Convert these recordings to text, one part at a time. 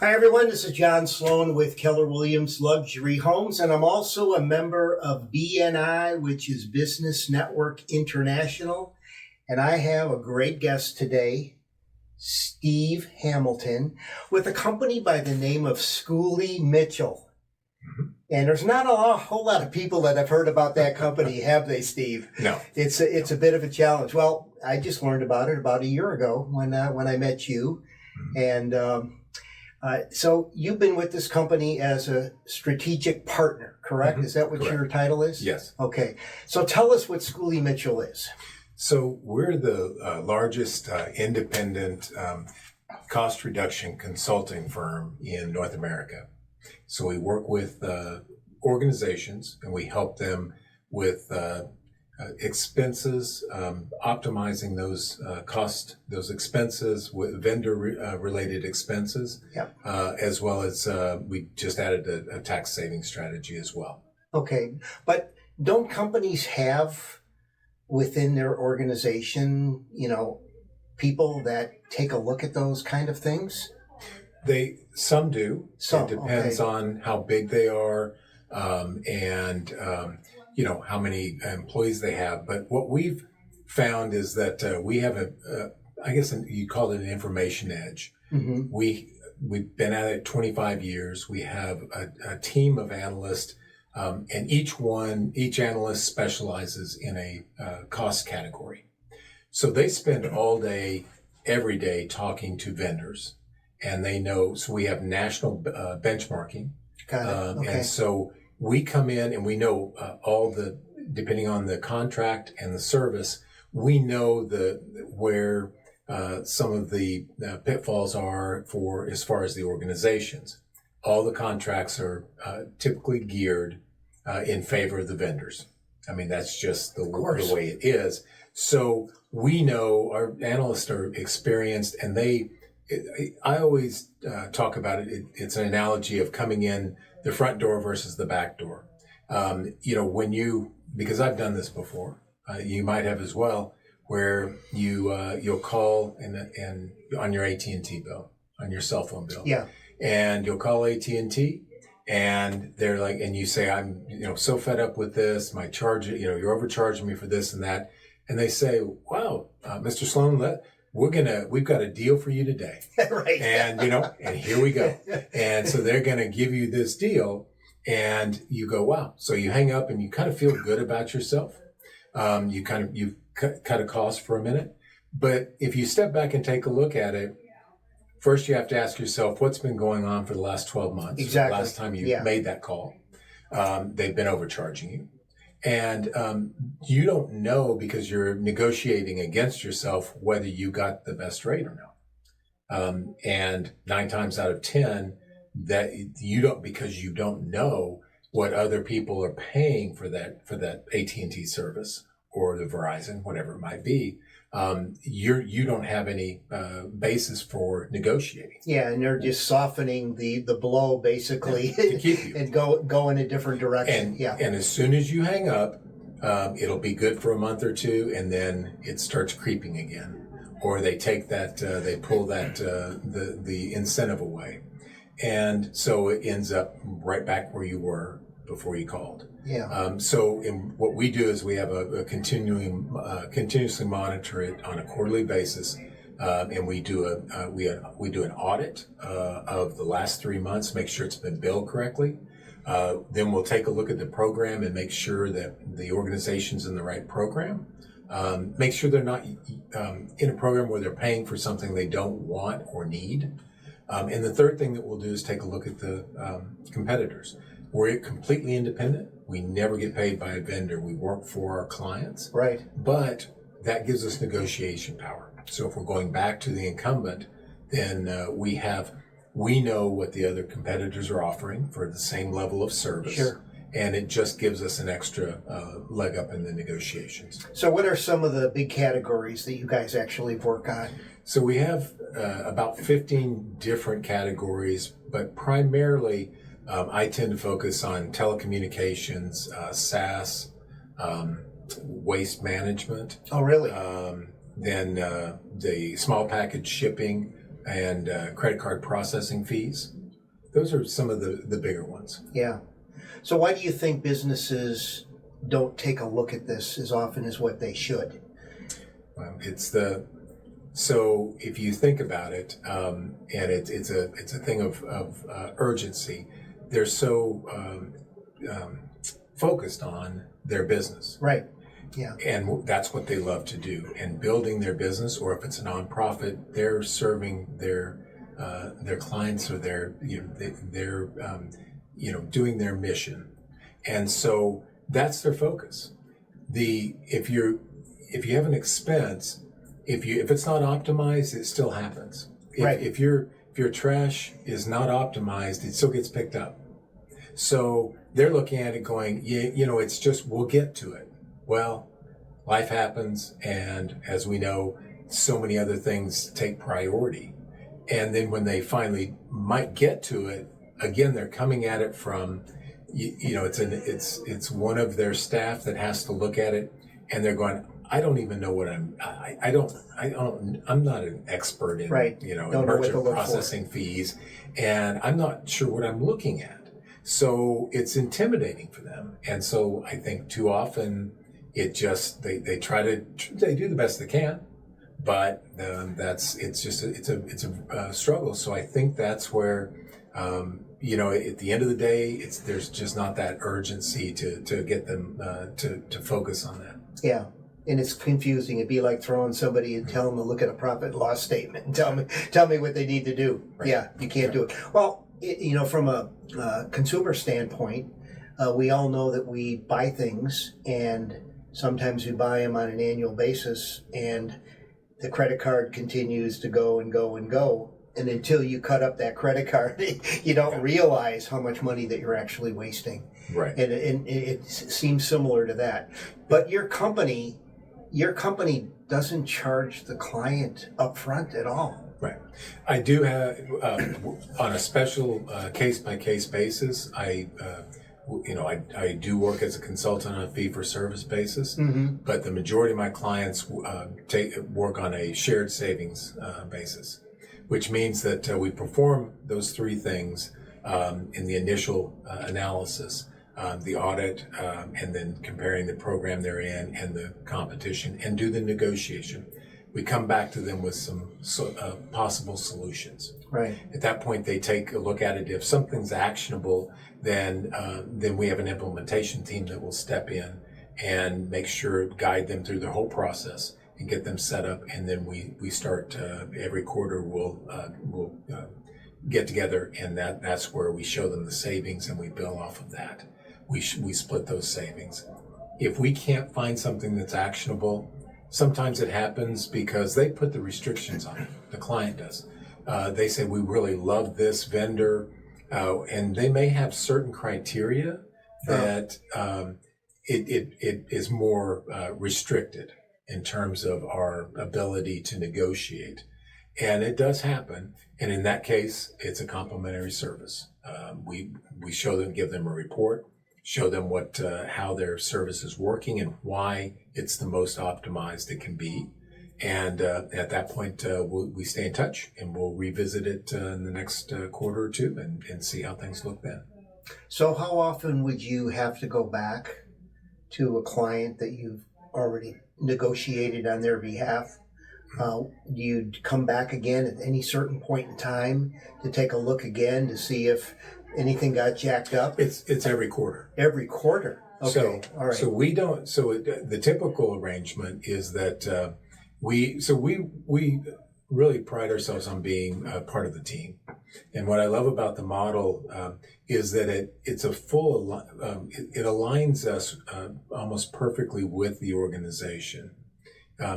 Hi, everyone. This is John Sloan with Keller Williams Luxury Homes, and I'm also a member of BNI, which is Business Network International. And I have a great guest today, Steve Hamilton, with a company by the name of Schooley Mitchell. Mm-hmm. And there's not a whole lot of people that have heard about that company, have they, Steve? No. It's a bit of a challenge. Well, I just learned about it about a year ago when I met you, mm-hmm. and so you've been with this company as a strategic partner, correct? Mm-hmm. Is that what Correct. Your title is? Yes. Okay. So tell us what Schooley Mitchell is. So we're the largest independent cost reduction consulting firm in North America. So we work with organizations and we help them with expenses, optimizing those those expenses with vendor related expenses, yep. As well as we just added a tax saving strategy as well. Okay, but don't companies have within their organization, people that take a look at those kind of things? Some do. It depends okay. on how big they are, and how many employees they have. But what we've found is that we have I guess you call it an information edge. Mm-hmm. We've been at it 25 years. We have a team of analysts, and each analyst specializes in a cost category. So they spend all day, every day talking to vendors, and they know. So we have national benchmarking. Got it. Okay. And so we come in and we know depending on the contract and the service, we know where some of the pitfalls are as far as the organizations. All the contracts are typically geared in favor of the vendors. I mean, that's just the way it is. So we know our analysts are experienced, and I always talk about it. It's an analogy of coming in the front door versus the back door. Because I've done this before, you might have as well, where you'll call and on your AT&T bill, on your cell phone bill. Yeah. And you'll call AT&T and they're like, and you say, I'm, so fed up with this, my charge, you're overcharging me for this and that. And they say, wow, Mr. Sloan, we've got a deal for you today. Right. And, and here we go. And so they're going to give you this deal and you go, wow. So you hang up and you kind of feel good about yourself. You've cut a cost for a minute. But if you step back and take a look at it, first you have to ask yourself, what's been going on for the last 12 months? Exactly. The last time you made that call. They've been overcharging you. And you don't know, because you're negotiating against yourself, whether you got the best rate or not. And 9 times out of 10, that you don't, because you don't know what other people are paying for that AT&T service or the Verizon, whatever it might be. You don't have any basis for negotiating. Yeah, and they're just softening the blow basically to keep you and go in a different direction. And as soon as you hang up, it'll be good for a month or two, and then it starts creeping again. Or they take they pull the incentive away, and so it ends up right back where you were before you called. Yeah. So what we do is we have a continuously monitor it on a quarterly basis, and we do an audit of the last 3 months, make sure it's been billed correctly. Then we'll take a look at the program and make sure that the organization's in the right program. Make sure they're not in a program where they're paying for something they don't want or need. And the third thing that we'll do is take a look at the competitors. We're completely independent. We never get paid by a vendor. We work for our clients. Right. But that gives us negotiation power. So if we're going back to the incumbent, then we know what the other competitors are offering for the same level of service. Sure. And it just gives us an extra leg up in the negotiations. So what are some of the big categories that you guys actually work on? So we have about 15 different categories, but primarily I tend to focus on telecommunications, SaaS, waste management. Oh, really? Then the small package shipping, and credit card processing fees. Those are some of the bigger ones. Yeah. So why do you think businesses don't take a look at this as often as what they should? So if you think about it, and it's a thing of urgency, they're so focused on their business. Right. Yeah. And that's what they love to do. And building their business, or if it's a nonprofit, they're serving their clients, or they're doing their mission. And so that's their focus. If you have an expense, if it's not optimized, it still happens. Right. If your trash is not optimized, it still gets picked up. So they're looking at it going, it's just, we'll get to it. Well, life happens, and as we know, so many other things take priority. And then when they finally might get to it, again, they're coming at it from, it's one of their staff that has to look at it, and they're going, I don't even know what I'm not an expert in, right. Merchant processing fees, and I'm not sure what I'm looking at. So it's intimidating for them. And so I think too often it just, they do the best they can, but it's a struggle. So I think that's where, at the end of the day, there's just not that urgency to get them to focus on that. Yeah. And it's confusing. It'd be like throwing somebody and telling them to look at a profit and loss statement and tell me what they need to do. Right. Yeah, you can't do it. Well, from a consumer standpoint, we all know that we buy things, and sometimes we buy them on an annual basis, and the credit card continues to go and go and go. And until you cut up that credit card, you don't realize how much money that you're actually wasting. Right. And it seems similar to that. But your company doesn't charge the client up front at all. Right. I do have, on a special case-by-case basis, I do work as a consultant on a fee-for-service basis, mm-hmm. but the majority of my clients work on a shared savings basis, which means that we perform those three things in the initial analysis, the audit, and then comparing the program they're in and the competition, and do the negotiation. We come back to them with some possible solutions. Right. At that point, they take a look at it. If something's actionable, then we have an implementation team that will step in and guide them through the whole process and get them set up. And then we start every quarter. We'll get together, and that's where we show them the savings, and we bill off of that. We split those savings. If we can't find something that's actionable, sometimes it happens because they put the restrictions on it. The client does. They say, we really love this vendor, and they may have certain criteria that it is more restricted in terms of our ability to negotiate. And it does happen. And in that case, it's a complimentary service. We show them, give them a report, show them how their service is working and why it's the most optimized it can be. And at that point, we stay in touch, and we'll revisit it in the next quarter or two and see how things look then. So how often would you have to go back to a client that you've already negotiated on their behalf? You'd come back again at any certain point in time to take a look again to see if anything got jacked up? It's every quarter. Every quarter. Okay. All right. So we don't. So the typical arrangement is that we really pride ourselves on being part of the team. And what I love about the model is that it aligns us almost perfectly with the organization.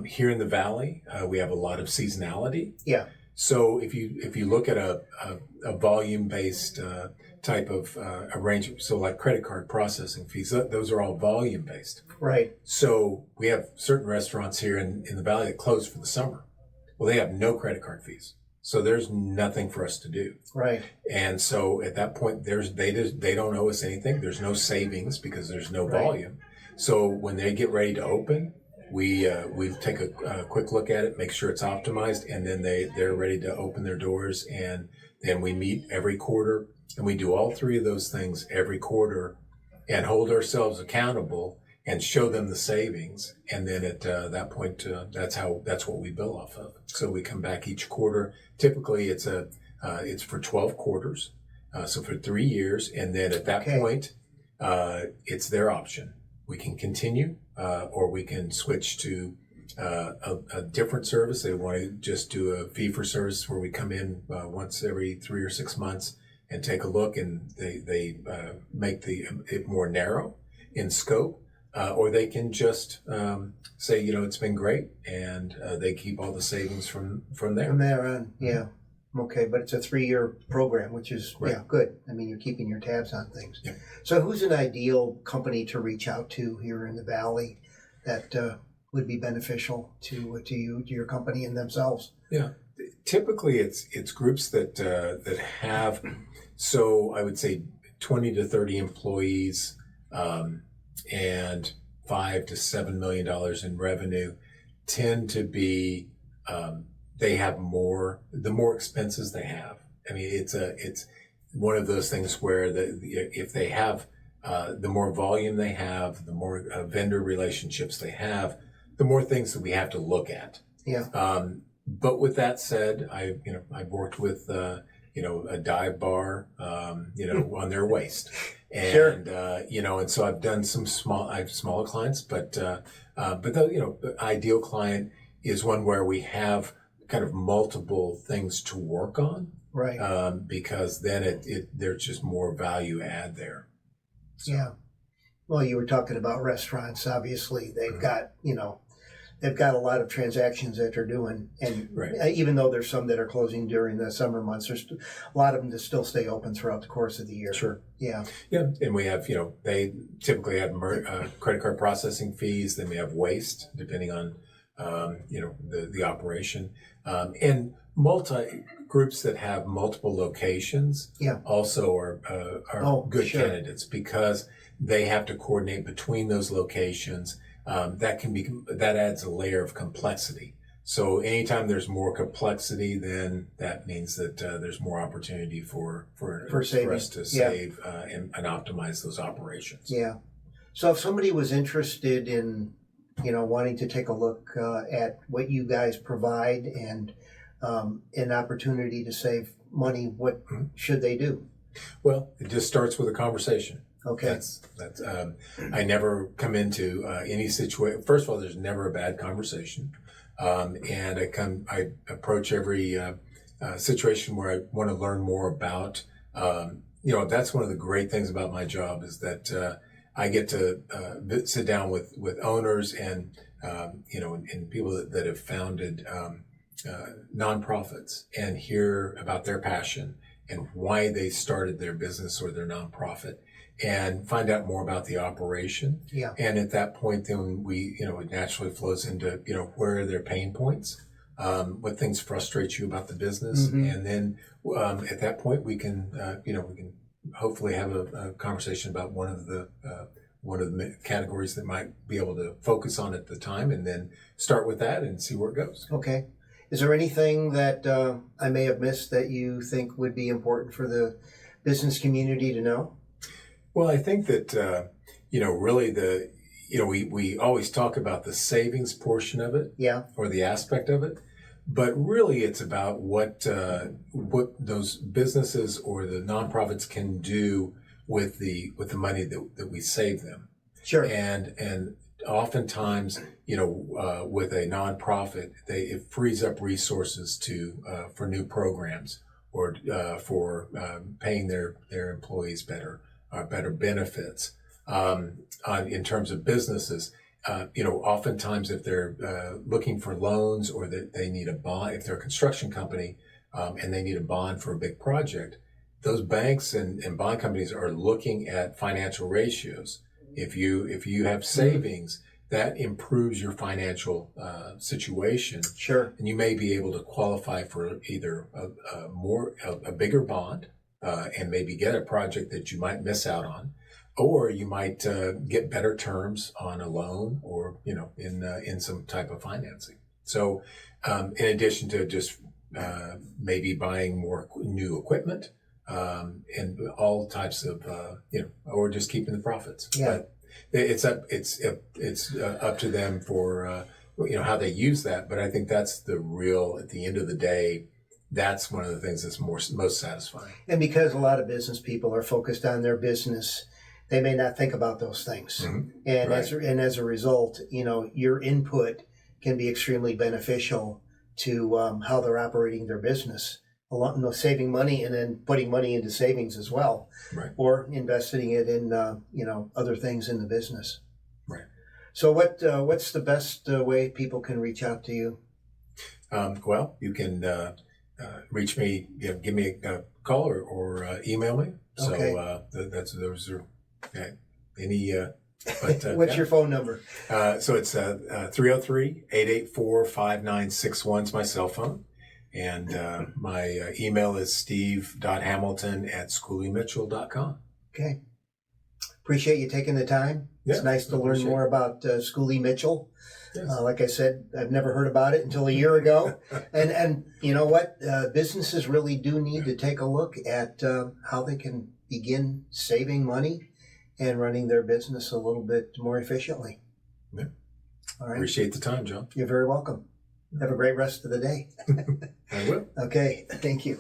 Here in the Valley, we have a lot of seasonality. Yeah. So if you look at a volume-based type of arrangement, so like credit card processing fees, those are all volume-based. Right. So we have certain restaurants here in the Valley that close for the summer. Well, they have no credit card fees. So there's nothing for us to do. Right. And so at that point, they don't owe us anything. There's no savings because there's no volume. So when they get ready to open, we take a quick look at it, make sure it's optimized, and then they're ready to open their doors. And then we meet every quarter, and we do all three of those things every quarter, and hold ourselves accountable and show them the savings. And then at that point, that's what we bill off of. So we come back each quarter. Typically, it's for 12 quarters, so for 3 years, and then at that point, it's their option. We can continue, or we can switch to a different service. They want to just do a fee for service where we come in once every 3 or 6 months and take a look, and they make it more narrow in scope, or they can just say, it's been great, and they keep all the savings from there. From there on, yeah. Okay, but it's a 3-year program, which is good. I mean, you're keeping your tabs on things. Yeah. So who's an ideal company to reach out to here in the Valley that would be beneficial to you, to your company and themselves? Yeah, typically it's groups that have, so I would say 20 to 30 employees, and $5 to $7 million in revenue tend to be. They have the more expenses they have. I mean, it's one of those things where if they have, the more volume they have, the more vendor relationships they have, the more things that we have to look at. Yeah. But with that said, I've worked with, a dive bar, on their waist. And, sure. And so I've done I have smaller clients, but the ideal client is one where we have kind of multiple things to work on, right? Because then there's just more value add there. So. Yeah. Well, you were talking about restaurants. Obviously, they've got they've got a lot of transactions that they're doing, and even though there's some that are closing during the summer months, there's a lot of them that still stay open throughout the course of the year. Sure. Yeah. Yeah, and we have they typically have credit card processing fees. Then we have waste, depending on the operation, and groups that have multiple locations also are good candidates, because they have to coordinate between those locations. That adds a layer of complexity. So anytime there's more complexity, then that means that there's more opportunity for us to save and optimize those operations. Yeah. So if somebody was interested in wanting to take a look at what you guys provide and an opportunity to save money, what should they do? Well, it just starts with a conversation. Okay. That's I never come into any situation. First of all, there's never a bad conversation, and I approach every situation where I want to learn more about. That's one of the great things about my job, is that I get to sit down with owners and and people that have founded nonprofits, and hear about their passion and why they started their business or their nonprofit, and find out more about the operation. Yeah. And at that point, then it naturally flows into, where are their pain points, what things frustrate you about the business. Mm-hmm. And then at that point, we can hopefully have a conversation about one of the categories that might be able to focus on at the time, and then start with that and see where it goes. Okay. Is there anything that I may have missed that you think would be important for the business community to know? Well, I think that, really we always talk about the savings portion of it, or the aspect of it, but really it's about what those businesses or the nonprofits can do with the money that we save them. Sure. And oftentimes, with a nonprofit, it frees up resources for new programs, or for paying their employees better benefits. In terms of businesses, oftentimes if they're looking for loans, or that they need a bond, if they're a construction company and they need a bond for a big project, those banks and bond companies are looking at financial ratios. If you have savings, that improves your financial situation. Sure. And you may be able to qualify for either a bigger bond, and maybe get a project that you might miss out on, or you might get better terms on a loan, or in some type of financing. So, in addition to just maybe buying more new equipment, and all types of or just keeping the profits. Yeah. But it's up to them for how they use that. But I think that's the real, at the end of the day, that's one of the things that's most satisfying. And because a lot of business people are focused on their business, they may not think about those things. Mm-hmm. And Right. as a result, your input can be extremely beneficial to how they're operating their business. Saving money and then putting money into savings as well, Right. or investing it in other things in the business. Right. So what's the best way people can reach out to you? Well, you can reach me, give me a call or email me. Okay. So those are any. But What's your phone number? So it's 303-884-5961 is my cell phone. And my email is steve.hamilton@schooleymitchell.com. Okay. Appreciate you taking the time. It's Yeah, nice to I learn appreciate more about Schooley Mitchell. Yes. Like I said, I've never heard about it until a year ago. and you know what? Businesses really do need to take a look at how they can begin saving money and running their business a little bit more efficiently. Yeah. All right. Appreciate the time, John. You're very welcome. Have a great rest of the day. I will. Okay. Thank you.